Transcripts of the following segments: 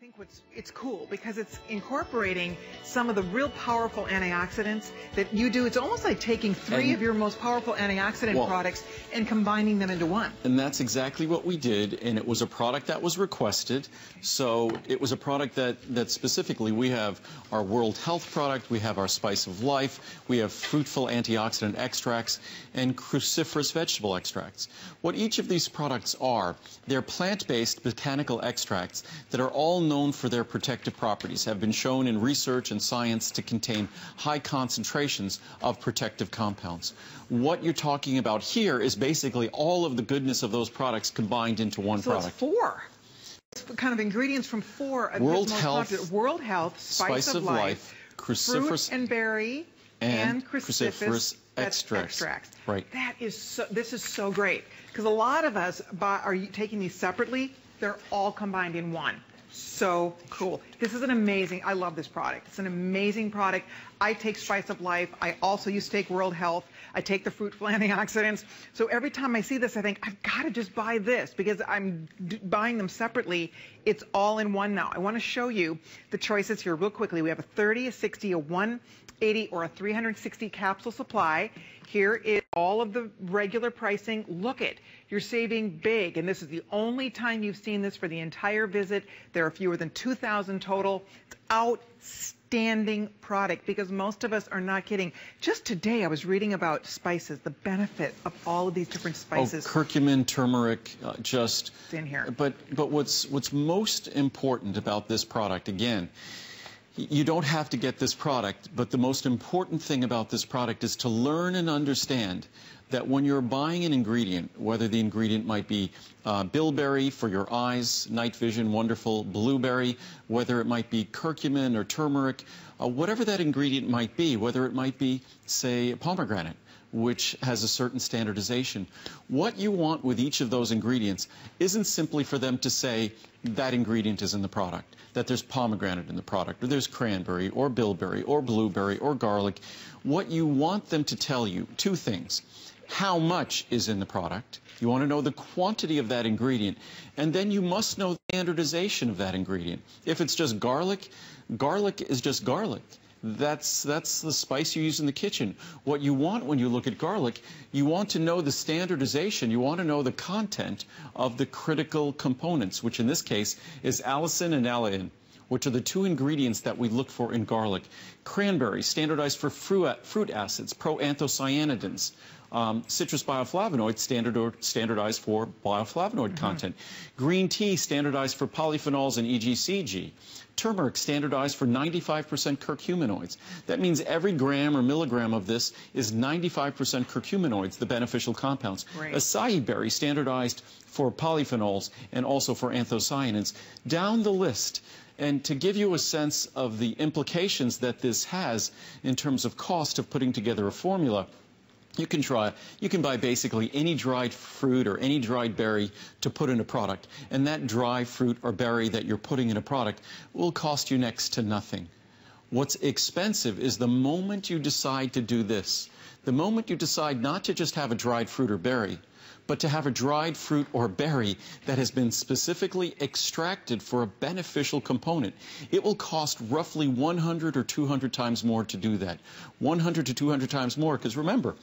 think it's cool because it's incorporating some of the real powerful antioxidants that you do. It's almost like taking three of your most powerful antioxidant products and combining them into one. And that's exactly what we did, and it was a product that was requested. So it was a product that specifically, we have our World Health product, we have our Spice of Life, we have fruitful antioxidant extracts, and cruciferous vegetable extracts. What each of these products are, they're plant-based botanical extracts that are all known for their protective properties, have been shown in research and science to contain high concentrations of protective compounds. What you're talking about here is basically all of the goodness of those products combined into one product. So it's four. It's kind of ingredients from four of World most Health, popular. World Health, Spice of Life, cruciferous fruit and berry, and cruciferous extracts. Right. This is so great because a lot of us are taking these separately. They're all combined in one. So cool. This is an amazing, I love this product. It's an amazing product. I take Spice of Life. I also used to take World Health. I take the fruitful antioxidants. So every time I see this, I think, I've got to just buy this because I'm buying them separately. It's all in one now. I want to show you the choices here real quickly. We have a 30, a 60, a 180, or a 360 capsule supply. Here is all of the regular pricing. Look it, you're saving big, and this is the only time you've seen this for the entire visit. There are fewer than 2,000 total. It's outstanding product because most of us are not getting. Just today I was reading about spices, the benefit of all of these different spices. Oh, curcumin, turmeric, just it's in here. But what's most important about this product, again, you don't have to get this product, but the most important thing about this product is to learn and understand that when you're buying an ingredient, whether the ingredient might be bilberry for your eyes, night vision, wonderful, blueberry, whether it might be curcumin or turmeric, whatever that ingredient might be, whether it might be, say, pomegranate, which has a certain standardization. What you want with each of those ingredients isn't simply for them to say that ingredient is in the product, that there's pomegranate in the product, or there's cranberry, or bilberry, or blueberry, or garlic. What you want them to tell you, two things. How much is in the product? You want to know the quantity of that ingredient, and then you must know the standardization of that ingredient. If it's just garlic, garlic is just garlic. That's the spice you use in the kitchen. What you want when you look at garlic, you want to know the standardization. You want to know the content of the critical components, which in this case is allicin and allicin, which are the two ingredients that we look for in garlic. Cranberry, standardized for fruit acids, proanthocyanidins. Citrus bioflavonoids, standardized for bioflavonoid content. Green tea, standardized for polyphenols and EGCG. Turmeric, standardized for 95% curcuminoids. That means every gram or milligram of this is 95% curcuminoids, the beneficial compounds. Right. Acai berry, standardized for polyphenols and also for anthocyanins. Down the list. And to give you a sense of the implications that this has in terms of cost of putting together a formula, you can buy basically any dried fruit or any dried berry to put in a product, and that dry fruit or berry that you're putting in a product will cost you next to nothing. What's expensive is the moment you decide to do this, the moment you decide not to just have a dried fruit or berry, but to have a dried fruit or berry that has been specifically extracted for a beneficial component. It will cost roughly 100 or 200 times more to do that. 100 to 200 times more, because remember,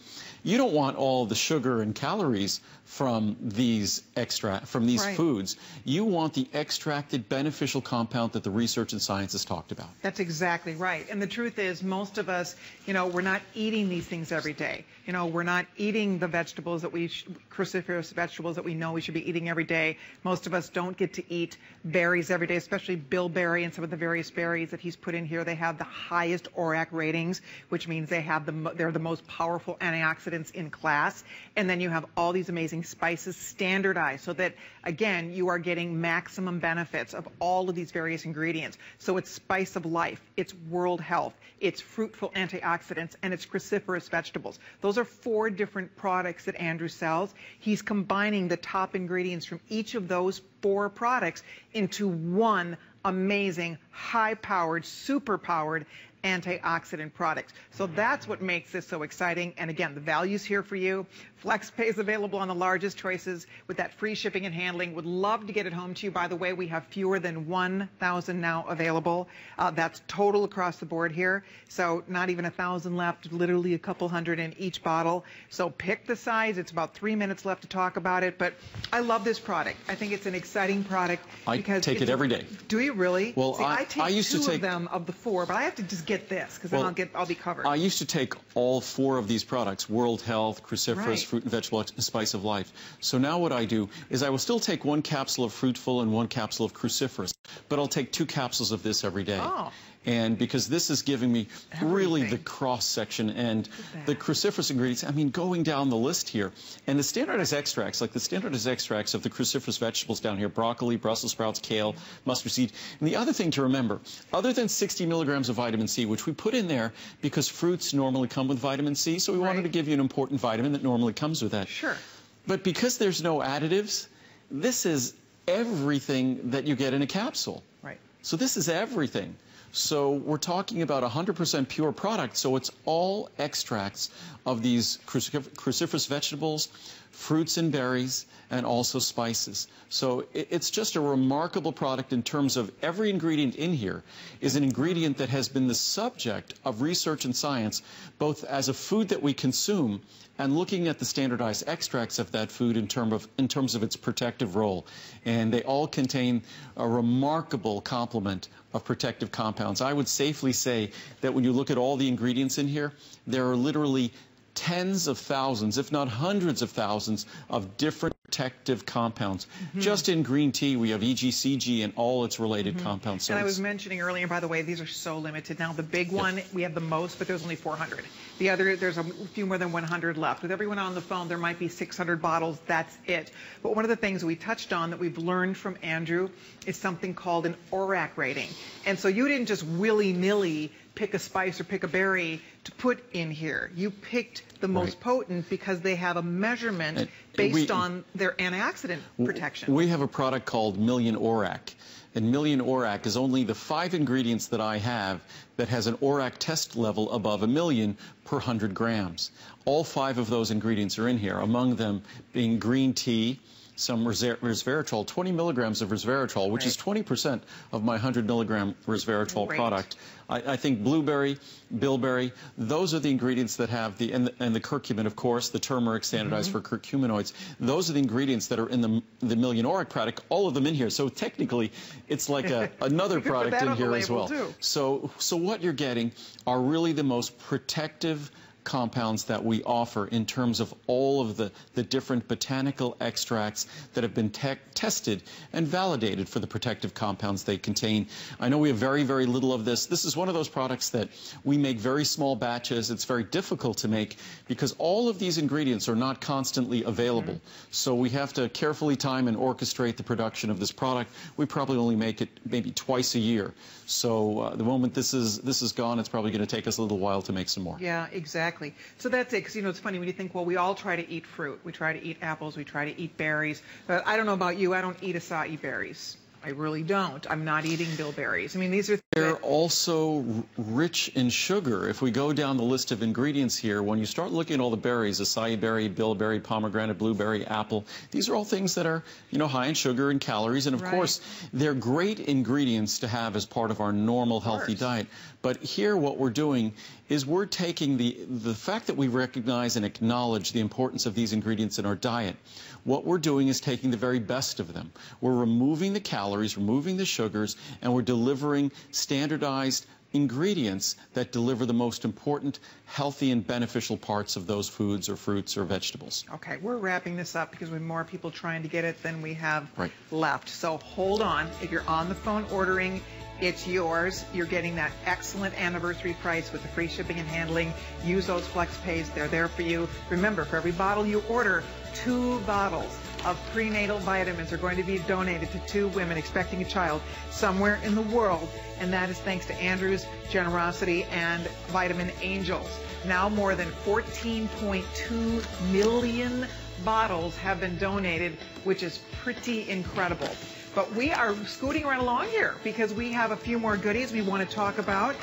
you don't want all the sugar and calories from these foods. You want the extracted beneficial compound that the research and science has talked about. That's exactly right. And the truth is, most of us, we're not eating these things every day. We're not eating the vegetables that cruciferous vegetables that we know we should be eating every day. Most of us don't get to eat berries every day, especially bilberry and some of the various berries that he's put in here. They have the highest ORAC ratings, which means they're the most powerful antioxidants in class. And then you have all these amazing spices standardized so that, again, you are getting maximum benefits of all of these various ingredients. So it's Spice of Life, it's World Health, it's fruitful antioxidants, and it's cruciferous vegetables. Those are 4 different products that Andrew sells. He's combining the top ingredients from each of those 4 products into one amazing, high-powered, super-powered antioxidant products. So that's what makes this so exciting. And again, the value's here for you. FlexPay is available on the largest choices with that free shipping and handling. Would love to get it home to you. By the way, we have fewer than 1,000 now available. That's total across the board here. So not even 1,000 left, literally a couple hundred in each bottle. So pick the size. It's about 3 minutes left to talk about it. But I love this product. I think it's an exciting product. I take it every day. Do you really? Well, see, I take used two to take of them of the 4, but I have to just get this because then I'll be covered. I used to take all 4 of these products: World Health, Cruciferous, Right. Fruit and Vegetable, Spice of Life. So now what I do is I will still take 1 capsule of Fruitful and 1 capsule of Cruciferous, but I'll take 2 capsules of this every day. Oh. And because this is giving me really the Everything. cross-section and the cruciferous ingredients, I mean, going down the list here. And the standardized extracts, like the standardized extracts of the cruciferous vegetables down here, broccoli, Brussels sprouts, kale, mustard seed. And the other thing to remember, other than 60 milligrams of vitamin C, which we put in there because fruits normally come with vitamin C, so we wanted to give you an important vitamin that normally comes with that. Sure. But because there's no additives, this is everything that you get in a capsule. Right. So this is everything. So we're talking about 100% pure product, so it's all extracts of these cruciferous vegetables, fruits and berries, and also spices. So it's just a remarkable product in terms of every ingredient in here is an ingredient that has been the subject of research and science, both as a food that we consume and looking at the standardized extracts of that food in terms of its protective role. And they all contain a remarkable complement of protective compounds. I would safely say that when you look at all the ingredients in here, there are literally tens of thousands, if not hundreds of thousands, of different protective compounds. Just in green tea, we have EGCG and all its related compounds. So and I was mentioning earlier, by the way, these are so limited now. The big one, we have the most, but there's only 400. The other, there's a few more than 100 left. With everyone on the phone, there might be 600 bottles. That's it. But one of the things we touched on that we've learned from Andrew is something called an ORAC rating. And so you didn't just willy-nilly pick a spice or pick a berry to put in here. You picked the most potent because they have a measurement based on their antioxidant protection. We have a product called Million ORAC. And Million ORAC is only the 5 ingredients that I have that has an ORAC test level above 1 million per 100 grams. All 5 of those ingredients are in here, among them being green tea, some resveratrol, 20 milligrams of resveratrol, which is 20% of my 100 milligram resveratrol product. I think blueberry, bilberry, those are the ingredients that have the, and the curcumin, of course, the turmeric standardized for curcuminoids. Those are the ingredients that are in the Million ORAC product, all of them in here. So technically, it's like another product in here as well. So what you're getting are really the most protective compounds that we offer in terms of all of the different botanical extracts that have been tested and validated for the protective compounds they contain. I know we have very, very little of this. This is one of those products that we make very small batches. It's very difficult to make because all of these ingredients are not constantly available. So we have to carefully time and orchestrate the production of this product. We probably only make it maybe twice a year. So the moment this is gone, it's probably going to take us a little while to make some more. Yeah, exactly. So that's it, because, you know, it's funny when you think, well, we all try to eat fruit. We try to eat apples. We try to eat berries. But I don't know about you. I don't eat acai berries. I really don't. I'm not eating bilberries. I mean, these are... They're also rich in sugar. If we go down the list of ingredients here, when you start looking at all the berries, acai berry, bilberry, pomegranate, blueberry, apple, these are all things that are, you know, high in sugar and calories. And, of course, they're great ingredients to have as part of our normal healthy diet. But here what we're doing is we're taking the fact that we recognize and acknowledge the importance of these ingredients in our diet. What we're doing is taking the very best of them. We're removing the calories, removing the sugars, and we're delivering standardized ingredients that deliver the most important healthy and beneficial parts of those foods or fruits or vegetables. Okay, we're wrapping this up because we have more people trying to get it than we have left. So hold on. If you're on the phone ordering, it's yours. You're getting that excellent anniversary price with the free shipping and handling. Use those flex pays. They're there for you. Remember, for every bottle you order, 2 bottles of prenatal vitamins are going to be donated to 2 women expecting a child somewhere in the world. And that is thanks to Andrew's generosity and Vitamin Angels. Now more than 14.2 million bottles have been donated, which is pretty incredible. But we are scooting right along here because we have a few more goodies we want to talk about.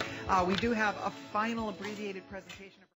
We do have a final abbreviated presentation.